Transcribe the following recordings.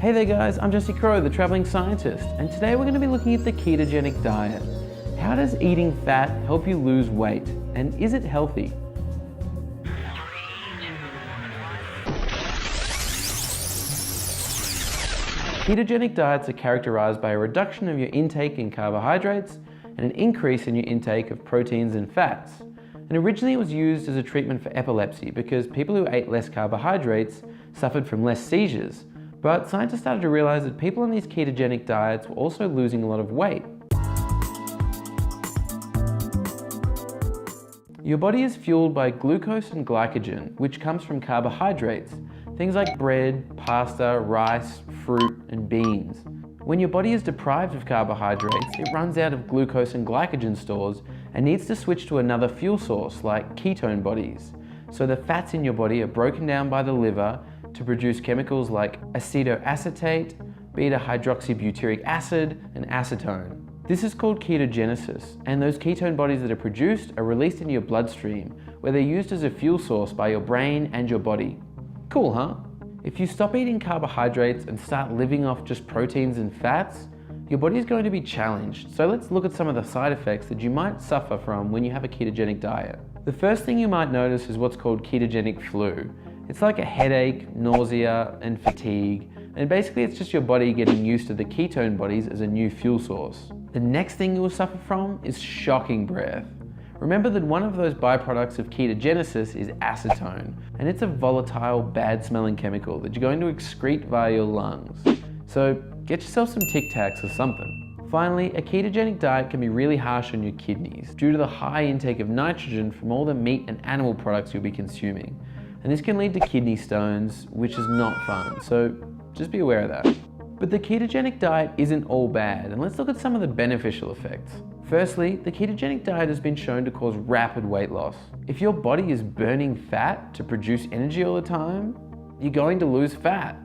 Hey there guys, I'm Crowe, the traveling scientist, and today we're going to be looking at the ketogenic diet. How does eating fat help you lose weight, and is it healthy? Ketogenic diets are characterized by a reduction of your intake in carbohydrates and an increase in your intake of proteins and fats. And originally it was used as a treatment for epilepsy because people who ate less carbohydrates suffered from less seizures. But scientists started to realize that people on these ketogenic diets were also losing a lot of weight. Your body is fueled by glucose and glycogen, which comes from carbohydrates, things like bread, pasta, rice, fruit, and beans. When your body is deprived of carbohydrates, it runs out of glucose and glycogen stores and needs to switch to another fuel source like ketone bodies. So the fats in your body are broken down by the liver to produce chemicals like acetoacetate, beta-hydroxybutyric acid, and acetone. This is called ketogenesis, and those ketone bodies that are produced are released into your bloodstream, where they're used as a fuel source by your brain and your body. Cool, huh? If you stop eating carbohydrates and start living off just proteins and fats, your body is going to be challenged. So let's look at some of the side effects that you might suffer from when you have a ketogenic diet. The first thing you might notice is what's called ketogenic flu. It's like a headache, nausea, and fatigue, and basically it's just your body getting used to the ketone bodies as a new fuel source. The next thing you will suffer from is shocking breath. Remember that one of those byproducts of ketogenesis is acetone, and it's a volatile, bad-smelling chemical that you're going to excrete via your lungs. So get yourself some Tic Tacs or something. Finally, a ketogenic diet can be really harsh on your kidneys due to the high intake of nitrogen from all the meat and animal products you'll be consuming. And this can lead to kidney stones, which is not fun, so just be aware of that. But the ketogenic diet isn't all bad, and let's look at some of the beneficial effects. Firstly, the ketogenic diet has been shown to cause rapid weight loss. If your body is burning fat to produce energy all the time, you're going to lose fat.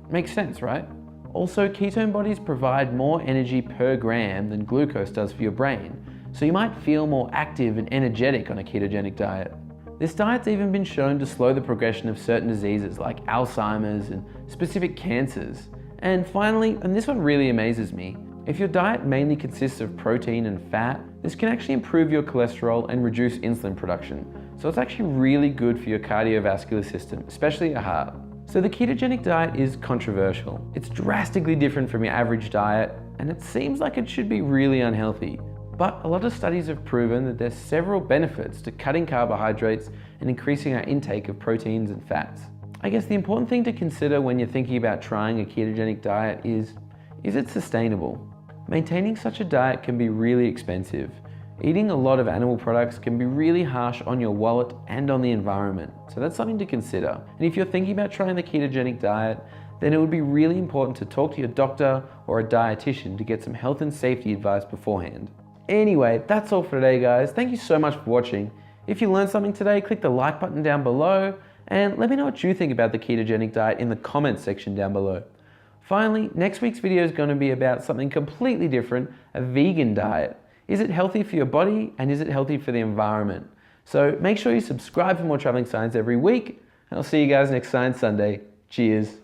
Makes sense, right? Also, ketone bodies provide more energy per gram than glucose does for your brain, so you might feel more active and energetic on a ketogenic diet. This diet's even been shown to slow the progression of certain diseases like Alzheimer's and specific cancers. And finally, and this one really amazes me, if your diet mainly consists of protein and fat, this can actually improve your cholesterol and reduce insulin production. So it's actually really good for your cardiovascular system, especially your heart. So the ketogenic diet is controversial. It's drastically different from your average diet, and it seems like it should be really unhealthy. But a lot of studies have proven that there's several benefits to cutting carbohydrates and increasing our intake of proteins and fats. I guess the important thing to consider when you're thinking about trying a ketogenic diet is it sustainable? Maintaining such a diet can be really expensive. Eating a lot of animal products can be really harsh on your wallet and on the environment, so that's something to consider. And if you're thinking about trying the ketogenic diet, then it would be really important to talk to your doctor or a dietitian to get some health and safety advice beforehand. Anyway, that's all for today, guys. Thank you so much for watching. If you learned something today, click the like button down below, and let me know what you think about the ketogenic diet in the comments section down below. Finally, next week's video is going to be about something completely different, a vegan diet. Is it healthy for your body, and is it healthy for the environment? So make sure you subscribe for more traveling science every week, and I'll see you guys next Science Sunday. Cheers.